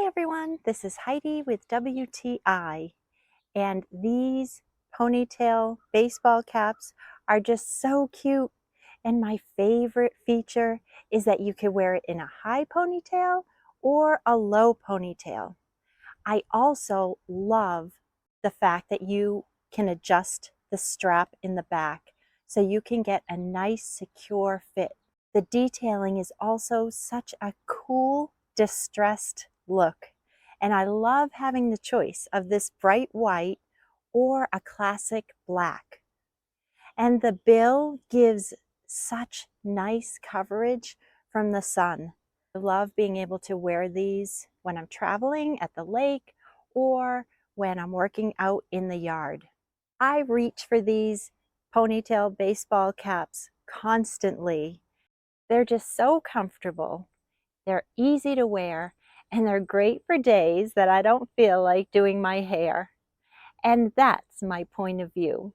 everyone, this is Heidi with WTI, and these ponytail baseball caps are just so cute. And my favorite feature is that you can wear it in a high ponytail or a low ponytail. I also love the fact that you can adjust the strap in the back so you can get a nice secure fit. The detailing is also such a cool, distressed look. And I love having the choice of this bright white or a classic black. And the bill gives such nice coverage from the sun. I love being able to wear these when I'm traveling at the lake or when I'm working out in the yard. I reach for these ponytail baseball caps constantly. They're just so comfortable. They're easy to wear, and they're great for days that I don't feel like doing my hair. And that's my point of view.